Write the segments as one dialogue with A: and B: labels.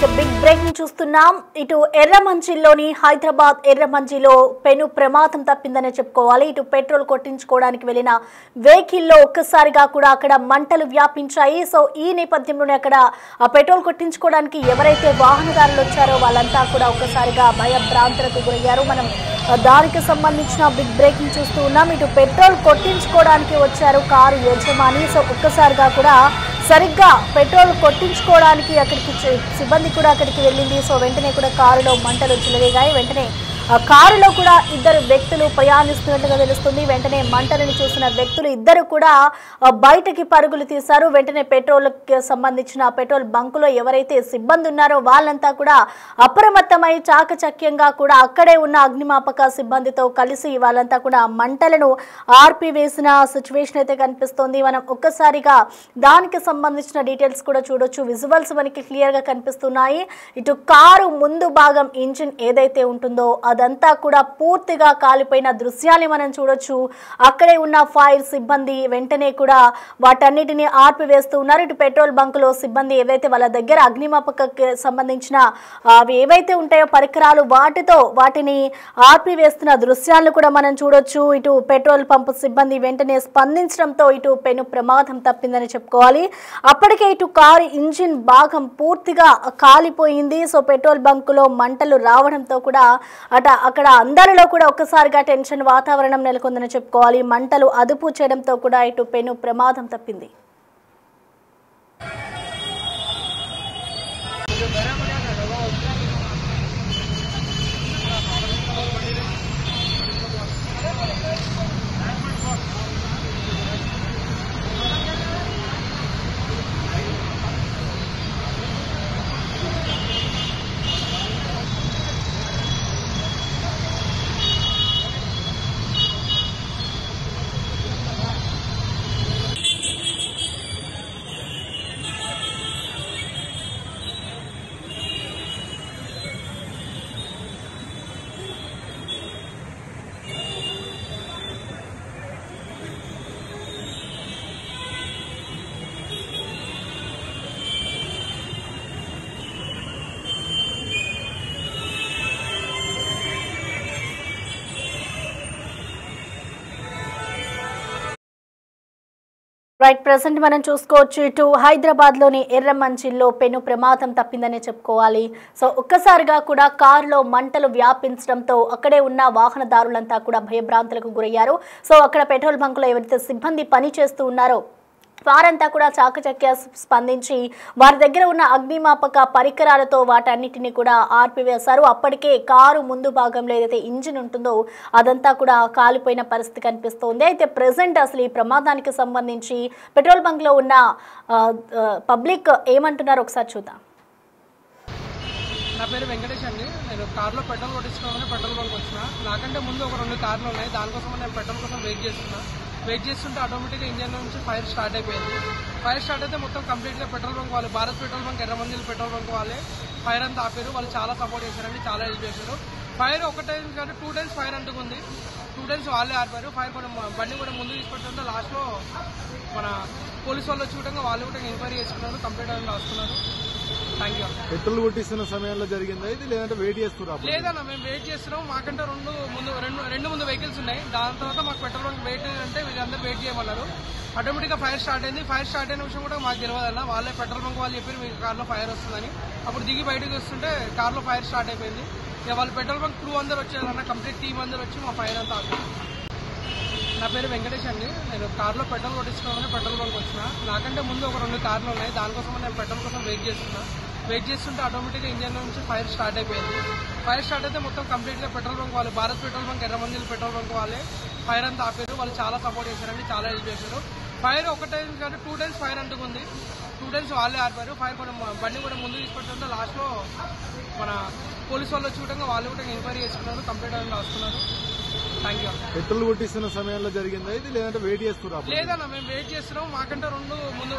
A: Big breaking చూస్తున్నాం. ఇటు ఎర్రమంజిల్లోని హైదరాబాద్ ఎర్రమంజిలో పెను ప్రమాదం తప్పిందనే చెప్పుకోవాలి. ఇటు పెట్రోల్ కొట్టించుకోవడానికి వెళ్లిన వెహికల్లో ఒక్కసారిగా కూడా అక్కడ మంటలు వ్యాపించాయి. సో ఈ నేపథ్యంలోనే అక్కడ పెట్రోల్ కొట్టించుకోవడానికి ఎవరైతే వాహనదారులు వచ్చారో వాళ్ళంతా కూడా ఒక్కసారిగా భయభ్రాంతులకు గురయ్యారు. మనం దానికి సంబంధించిన బిగ్ బ్రేకింగ్ చూస్తూ ఉన్నాం. ఇటు పెట్రోల్ కొట్టించుకోవడానికి వచ్చారు కారు యజమాని. సో ఒక్కసారిగా కూడా సరిగ్గా పెట్రోల్ కొట్టించుకోవడానికి అక్కడికి సిబ్బంది కూడా అక్కడికి వెళ్ళింది. సో వెంటనే కూడా కారులో మంటలు చెలరేగాయి. వెంటనే కారులో కూడా ఇద్దరు వ్యక్తులు ప్రయాణిస్తున్నట్లుగా తెలుస్తుంది. వెంటనే మంటలను చూసిన వ్యక్తులు ఇద్దరు కూడా బయటకి పరుగులు తీశారు. వెంటనే పెట్రోల్కి సంబంధించిన పెట్రోల్ బంకులో ఎవరైతే సిబ్బంది ఉన్నారో వాళ్ళంతా కూడా అప్రమత్తమై చాకచక్యంగా కూడా అక్కడే ఉన్న అగ్నిమాపక సిబ్బందితో కలిసి వాళ్ళంతా కూడా మంటలను ఆర్పివేసిన సిచ్యువేషన్ అయితే కనిపిస్తోంది. మనం ఒక్కసారిగా దానికి సంబంధించిన డీటెయిల్స్ కూడా చూడొచ్చు. విజువల్స్ మనకి క్లియర్గా కనిపిస్తున్నాయి. ఇటు కారు ముందు భాగం ఇంజిన్ ఏదైతే ఉంటుందో అదంతా కూడా పూర్తిగా కాలిపోయిన దృశ్యాన్ని మనం చూడొచ్చు. అక్కడే ఉన్న ఫైర్ సిబ్బంది వెంటనే కూడా వాటన్నిటిని ఆర్పివేస్తూ ఉన్నారు. ఇటు పెట్రోల్ బంకులో సిబ్బంది ఏవైతే వాళ్ళ దగ్గర అగ్నిమాపకకి సంబంధించిన అవి ఏవైతే ఉంటాయో పరికరాలు వాటిని ఆర్పివేస్తున్న దృశ్యాలను కూడా మనం చూడొచ్చు. ఇటు పెట్రోల్ పంపు సిబ్బంది వెంటనే స్పందించడంతో ఇటు పెను ప్రమాదం తప్పిందని చెప్పుకోవాలి. అప్పటికే ఇటు కారు ఇంజిన్ భాగం పూర్తిగా కాలిపోయింది. సో పెట్రోల్ బంకులో మంటలు రావడంతో కూడా అక్కడ అందరిలో కూడా ఒక్కసారిగా టెన్షన్ వాతావరణం నెలకొందని చెప్పుకోవాలి. మంటలు అదుపు చేయడంతో కూడా ఇటు పెను ప్రమాదం తప్పింది. రైట్, ప్రెసెంట్ మనం చూసుకోవచ్చు. ఇటు హైదరాబాద్లోని ఎర్రమంజిల్లో పెను ప్రమాదం తప్పిందనే చెప్పుకోవాలి. సో ఒక్కసారిగా కూడా కారులో మంటలు వ్యాపించడంతో అక్కడే ఉన్న వాహనదారులంతా కూడా భయభ్రాంతులకు గురయ్యారు. సో అక్కడ పెట్రోల్ బంకులో ఎవరైతే సిబ్బంది పని చేస్తూ ఉన్నారో వారంతా కూడా చాకచక్య స్పందించి వారి దగ్గర ఉన్న అగ్నిమాపక పరికరాలతో వాటన్నిటిని కూడా ఆర్పివేశారు. అప్పటికే కారు ముందు భాగంలో ఏదైతే ఇంజిన్ ఉంటుందో అదంతా కూడా కాలిపోయిన పరిస్థితి కనిపిస్తోంది. అయితే ప్రెసెంట్ అసలు ఈ ప్రమాదానికి సంబంధించి పెట్రోల్ బంక్లో ఉన్న పబ్లిక్ ఏమంటున్నారో ఒకసారి చూద్దాం.
B: నా పేరు వెంకటేష్ అండి. నేను కార్లో పెట్రోల్ కొట్టించుకోవాలని పెట్రోల్ బంక్ వచ్చిన. నాకంటే ముందు ఒక 2 కార్లు ఉన్నాయి. దానికోసం నేను పెట్రోల్ కోసం వెయిట్ చేస్తుంటే ఆటోమేటిక్గా ఇంజన్ నుంచి ఫైర్ స్టార్ట్ అయిపోయింది. ఫైర్ స్టార్ట్ అయితే మొత్తం కంప్లీట్గా పెట్రోల్ బంక్ వాళ్ళు, Bharat petrol bunk, Erram Manzil petrol bunk వాళ్ళే ఫైర్ అంతా ఆపారు. వాళ్ళు చాలా సపోర్ట్ చేశారండి, చాలా హెల్ప్ చేశారు. ఫైర్ ఒక టైం కానీ 2 టైమ్స్ ఫైర్ అంటుకుంది. 2 టైమ్స్ వాళ్ళే ఆపారు. ఫైర్ కూడా బండి కూడా ముందు తీసుకొచ్చుంటే లాస్ట్లో మన పోలీసు వాళ్ళు వచ్చి కూడా వాళ్ళు కూడా ఎంక్వైరీ చేసుకున్నారు, కంప్లీట్ అని రాసుకున్నారు. Thank you.
C: పెట్రోల్ కొట్టిస్తున్న సమయంలో జరిగిందా ఇది, లేదంటే వెయిట్ చేస్తున్నా?
B: లేదన్నా, మేము వెయిట్ చేస్తున్నాం. మాకంటే రెండు ముందు వెహికల్స్ ఉన్నాయి. దాని తర్వాత మాకు పెట్రోల్ బంక్ వెయిట్ అంటే వీళ్ళందరూ వెయిట్ చేయమన్నారు. ఆటోమేటిక్గా ఫైర్ స్టార్ట్ అయింది. ఫైర్ స్టార్ట్ అయిన విషయం కూడా మాకు తెలియదన్న. వాళ్ళే పెట్రోల్ బంక్ వాళ్ళు చెప్పారు మీకు కార్లో ఫైర్ వస్తుందని. అప్పుడు దిగి బయటకు వస్తుంటే కార్లో ఫైర్ స్టార్ట్ అయిపోయింది. ఇక వాళ్ళు పెట్రోల్ బంక్ క్రూ అందరూ వచ్చారన్న, కంప్లీట్ టీం అందరూ వచ్చి మా ఫైర్ అంతా ఆపారు. నా పేరు వెంకటేష్ అండి. నేను కార్లో పెట్రోల్ కొట్టించుకోవాలని పెట్రోల్ బంక్ వచ్చిన. నాకంటే ముందు ఒక 2 కార్లు ఉన్నాయి. దానికోసం నేను పెట్రోల్ కోసం వెయిట్ చేస్తుంటే ఆటోమేటిక్గా ఇంజన్ నుంచి ఫైర్ స్టార్ట్ అయిపోయింది. ఫైర్ స్టార్ట్ అయితే మొత్తం కంప్లీట్గా పెట్రోల్ బంక్ వాళ్ళు, Bharat petrol bunk, Erram Manzil petrol bunk వాళ్ళే ఫైర్ అంతా ఆపారు. వాళ్ళు చాలా సపోర్ట్ చేశారండి, చాలా హెల్ప్ చేశారు. ఫైర్ ఒక టైం కానీ 2 టైమ్స్ ఫైర్ అంటుకుంది. 2 టైమ్స్ వాళ్ళే ఆపారు. ఫైర్ కూడా బండి కూడా ముందు తీసుకొచ్చుంటే లాస్ట్లో మన పోలీసు వాళ్ళు వచ్చి కూడా వాళ్ళు కూడా ఎంక్వైరీ చేసుకున్నారు, కంప్లీట్ అని రాసుకున్నారు. Thank you.
C: పెట్రోల్ కొట్టిస్తున్న సమయంలో జరిగిందా ఇది, లేదంటే వెయిట్ చేస్తున్నా?
B: లేదన్నా, మేము వెయిట్ చేస్తున్నాం. మాకంటే ముందు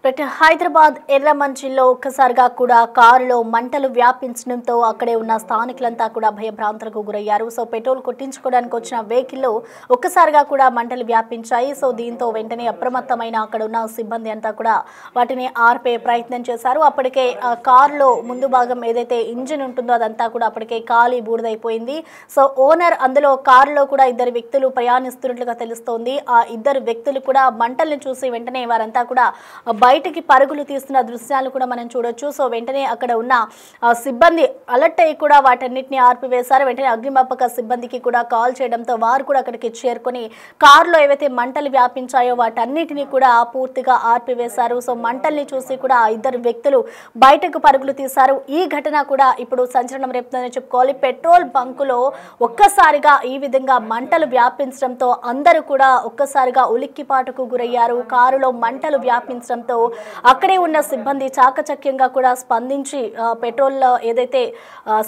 A: హైదరాబాద్ ఎర్రమంజిల్లో ఒక్కసారిగా కూడా కారులో మంటలు వ్యాపించడంతో అక్కడే ఉన్న స్థానికులంతా కూడా భయభ్రాంతులకు గురయ్యారు. సో పెట్రోల్ కొట్టించుకోవడానికి వచ్చిన వెహికల్లో ఒక్కసారిగా కూడా మంటలు వ్యాపించాయి. సో దీంతో వెంటనే అప్రమత్తమైన అక్కడ ఉన్న సిబ్బంది అంతా కూడా వాటిని ఆర్పే ప్రయత్నం చేశారు. అప్పటికే కారులో ముందు భాగం ఏదైతే ఇంజిన్ ఉంటుందో అదంతా కూడా అప్పటికే కాలి బూడిదైపోయింది. సో ఓనర్ అందులో కారులో కూడా ఇద్దరు వ్యక్తులు ప్రయాణిస్తున్నట్లుగా తెలుస్తోంది. ఆ ఇద్దరు వ్యక్తులు కూడా మంటల్ని చూసి వెంటనే వారంతా కూడా బయటికి పరుగులు తీస్తున్న దృశ్యాలు కూడా మనం చూడొచ్చు. సో వెంటనే అక్కడ ఉన్న సిబ్బంది అలర్ట్ అయ్యి కూడా వాటన్నిటిని ఆర్పివేశారు. వెంటనే అగ్నిమాపక సిబ్బందికి కూడా కాల్ చేయడంతో వారు కూడా అక్కడికి చేరుకొని కారులో ఏవైతే మంటలు వ్యాపించాయో వాటన్నిటిని కూడా పూర్తిగా ఆర్పివేశారు. సో మంటల్ని చూసి కూడా ఆ ఇద్దరు వ్యక్తులు బయటకు పరుగులు తీశారు. ఈ ఘటన కూడా ఇప్పుడు సంచలనం రేపుతుందని చెప్పుకోవాలి. పెట్రోల్ బంకులో ఒక్కసారిగా ఈ విధంగా మంటలు వ్యాపించడంతో అందరూ కూడా ఒక్కసారిగా ఉలిక్కిపాటుకు గురయ్యారు. కారులో మంటలు వ్యాపించడంతో అక్కడే ఉన్న సిబ్బంది చాకచక్యంగా కూడా స్పందించి పెట్రోల్ ఏదైతే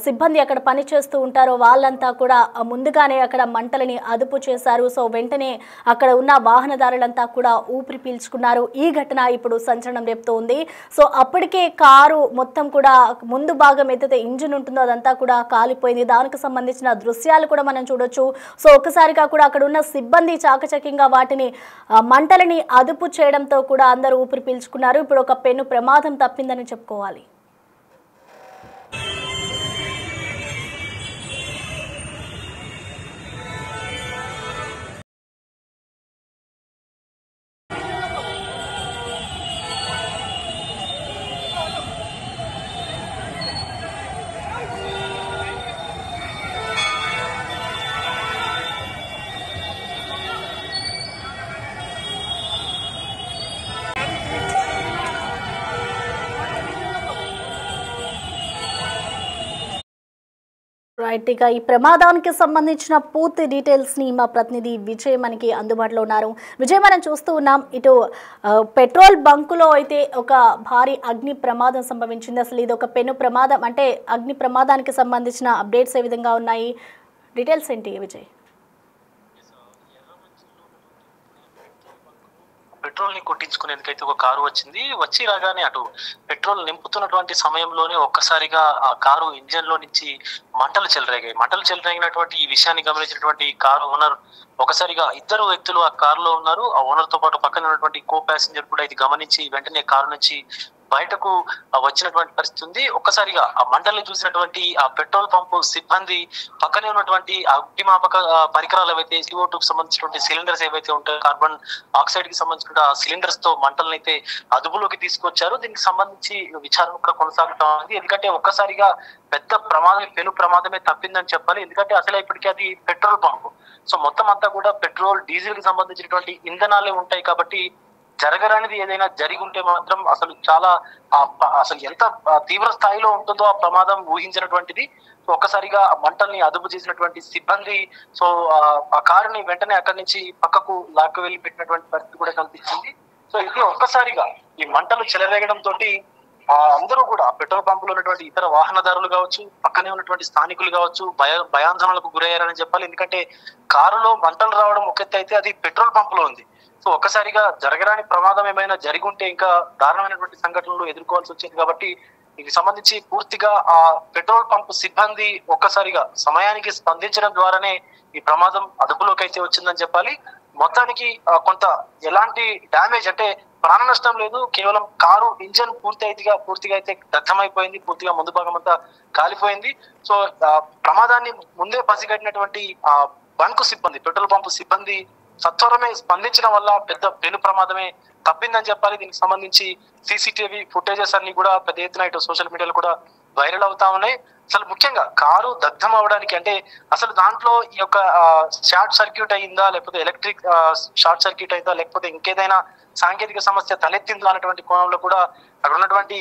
A: సిబ్బంది అక్కడ పనిచేస్తూ ఉంటారో వాళ్ళంతా కూడా ముందుగానే అక్కడ మంటలని అదుపు చేశారు. సో వెంటనే అక్కడ ఉన్న వాహనదారులంతా కూడా ఊపిరి పీల్చుకున్నారు. ఈ ఘటన ఇప్పుడు సంచలనం రేపుతోంది. సో అప్పటికే కారు మొత్తం కూడా ముందు భాగం ఏదైతే ఇంజిన్ ఉంటుందో అదంతా కూడా కాలిపోయింది. దానికి సంబంధించిన దృశ్యాలు కూడా మనం చూడొచ్చు. సో ఒక్కసారిగా కూడా అక్కడ ఉన్న సిబ్బంది చాకచక్యంగా వాటిని మంటలని అదుపు చేయడంతో కూడా అందరూ ఊపిరి పీల్చుకున్నారు. ఇప్పుడు ఒక పెను ప్రమాదం తప్పిందని చెప్పుకోవాలి. రైట్, ఇక ఈ ప్రమాదానికి సంబంధించిన పూర్తి డీటెయిల్స్ ని మా ప్రతినిధి విజయ్ మనకి అందుబాటులో ఉన్నారు. విజయ్, మనం చూస్తూ ఉన్నాం ఇటు పెట్రోల్ బంకులో అయితే ఒక భారీ అగ్ని ప్రమాదం సంభవించింది. అసలు ఇది ఒక పెను ప్రమాదం అంటే అగ్ని ప్రమాదానికి సంబంధించిన అప్డేట్స్ ఏ విధంగా ఉన్నాయి, డీటెయిల్స్ ఏంటి విజయ్?
D: పెట్రోల్ ని కొట్టించుకునేందుకైతే ఒక కారు వచ్చి రాగానే అటు పెట్రోల్ నింపుతున్నటువంటి సమయంలోనే ఒక్కసారిగా ఆ కారు ఇంజన్ లో నుంచి మంటలు చెలరేగినటువంటి ఈ విషయాన్ని గమనించినటువంటి కారు ఓనర్ ఒకసారిగా ఇద్దరు వ్యక్తులు ఆ కారులో ఉన్నారు. ఆ ఓనర్ తో పాటు పక్కన ఉన్నటువంటి కో ప్యాసింజర్ కూడా ఇది గమనించి వెంటనే కారు నుంచి బయటకు వచ్చినటువంటి పరిస్థితి ఉంది. ఒక్కసారిగా ఆ మంటల్ని చూసినటువంటి ఆ పెట్రోల్ పంపు సిబ్బంది పక్కనే ఉన్నటువంటి అగ్నిమాపక పరికరాలు ఏవైతే CO2 కు సంబంధించినటువంటి సిలిండర్స్ ఏవైతే ఉంటాయో కార్బన్ ఆక్సైడ్ కి సంబంధించిన సిలిండర్స్ తో మంటలను అయితే అదుపులోకి తీసుకొచ్చారు. దీనికి సంబంధించి విచారణ కూడా కొనసాగుతా ఉంది. ఎందుకంటే ఒక్కసారిగా పెద్ద పెను ప్రమాదమే తప్పిందని చెప్పాలి. ఎందుకంటే అసలు ఇప్పటికీ అది పెట్రోల్ పంపు. సో మొత్తం అంతా కూడా పెట్రోల్ డీజిల్ కి సంబంధించినటువంటి ఇంధనాలే ఉంటాయి కాబట్టి జరగరానిది ఏదైనా జరిగి ఉంటే మాత్రం అసలు ఎంత తీవ్ర స్థాయిలో ఉంటుందో ఆ ప్రమాదం ఊహించినటువంటిది. సో ఒక్కసారిగా ఆ మంటల్ని అదుపు చేసినటువంటి సిబ్బంది సో ఆ కారుని వెంటనే అక్కడి నుంచి పక్కకు లాక్కు వెళ్ళి పెట్టినటువంటి పరిస్థితి కూడా కనిపించింది. సో ఇది ఒక్కసారిగా ఈ మంటలు చెలరేగడం తోటి అందరూ కూడా పెట్రోల్ పంపులో ఉన్నటువంటి ఇతర వాహనదారులు కావచ్చు, పక్కనే ఉన్నటువంటి స్థానికులు కావచ్చు భయాందోళనలకు గురయ్యారని చెప్పాలి. ఎందుకంటే కారులో మంటలు రావడం ఒక ఎత్తు అయితే అది పెట్రోల్ పంపులో ఉంది. సో ఒక్కసారిగా జరగరాని ప్రమాదం ఏమైనా జరిగి ఉంటే ఇంకా దారుణమైనటువంటి సంఘటనలు ఎదుర్కోవాల్సి వచ్చింది. కాబట్టి దీనికి సంబంధించి పూర్తిగా ఆ పెట్రోల్ పంపు సిబ్బంది ఒక్కసారిగా సమయానికి స్పందించడం ద్వారానే ఈ ప్రమాదం అదుపులోకి అయితే వచ్చిందని చెప్పాలి. మొత్తానికి కొంత ఎలాంటి డ్యామేజ్ అంటే ప్రాణ నష్టం లేదు. కేవలం కారు ఇంజన్ పూర్తిగా అయితే దగ్ధమైపోయింది. పూర్తిగా ముందు భాగం అంతా కాలిపోయింది. సో ప్రమాదాన్ని ముందే పసిగట్టినటువంటి బంకు సిబ్బంది పెట్రోల్ పంపు సిబ్బంది సత్వరమే స్పందించడం వల్ల పెను ప్రమాదమే తప్పిందని చెప్పాలి. దీనికి సంబంధించి CCTV ఫుటేజెస్ అన్ని కూడా పెద్ద ఎత్తున ఇటు సోషల్ మీడియాలో కూడా వైరల్ అవుతా ఉన్నాయి. అసలు ముఖ్యంగా కారు దగ్ధం అవడానికి అంటే అసలు దాంట్లో ఈ యొక్క షార్ట్ సర్క్యూట్ అయిందా, లేకపోతే ఎలక్ట్రిక్ షార్ట్ సర్క్యూట్ అయిందా, లేకపోతే ఇంకేదైనా సాంకేతిక సమస్య తలెత్తిందా అనేటువంటి కోణంలో కూడా అక్కడ ఉన్నటువంటి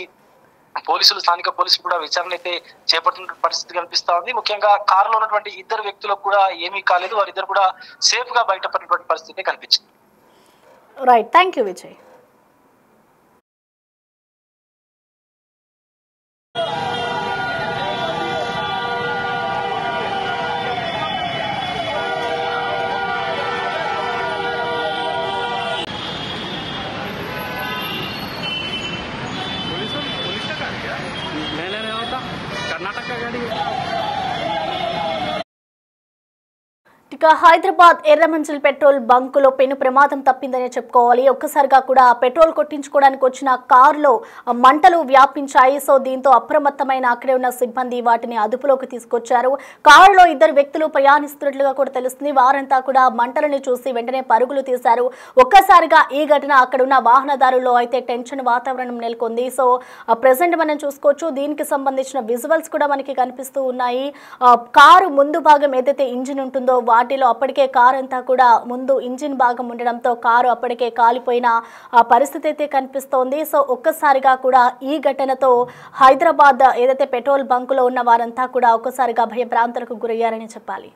D: స్థానిక పోలీసులు కూడా విచారణ అయితే చేపట్టిన పరిస్థితి కనిపిస్తా ఉంది. ముఖ్యంగా కారులో ఉన్నటువంటి ఇద్దరు వ్యక్తులకు కూడా ఏమీ కాలేదు. వారిద్దరు కూడా సేఫ్ గా బయటపడినటువంటి పరిస్థితి కనిపించింది.
A: Right, thank you Vijay. ఇక హైదరాబాద్ ఎర్రమంజిల్ పెట్రోల్ బంకులో పెను ప్రమాదం తప్పిందనే చెప్పుకోవాలి. ఒక్కసారిగా కూడా పెట్రోల్ కొట్టించుకోవడానికి వచ్చిన కారులో మంటలు వ్యాపించాయి. సో దీంతో అప్రమత్తమైన అక్కడే ఉన్న సిబ్బంది వాటిని అదుపులోకి తీసుకొచ్చారు. కారులో ఇద్దరు వ్యక్తులు ప్రయాణిస్తున్నట్లుగా కూడా తెలుస్తుంది. వారంతా కూడా మంటలను చూసి వెంటనే పరుగులు తీశారు. ఒక్కసారిగా ఈ ఘటన అక్కడ ఉన్న వాహనదారుల్లో అయితే టెన్షన్ వాతావరణం నెలకొంది. సో ప్రెసెంట్ మనం చూసుకోవచ్చు. దీనికి సంబంధించిన విజువల్స్ కూడా మనకి కనిపిస్తూ ఉన్నాయి. కారు ముందు భాగం ఏదైతే ఇంజిన్ ఉంటుందో వాటిలో అప్పటికే కారు అంతా కూడా ముందు ఇంజిన్ భాగం ఉండడంతో కారు అప్పటికే కాలిపోయిన పరిస్థితి అయితే కనిపిస్తోంది. సో ఒక్కసారిగా కూడా ఈ ఘటనతో హైదరాబాద్ ఏదైతే పెట్రోల్ బంకులో ఉన్న వారంతా కూడా ఒక్కసారిగా భయభ్రాంతులకు గురయ్యారని చెప్పాలి.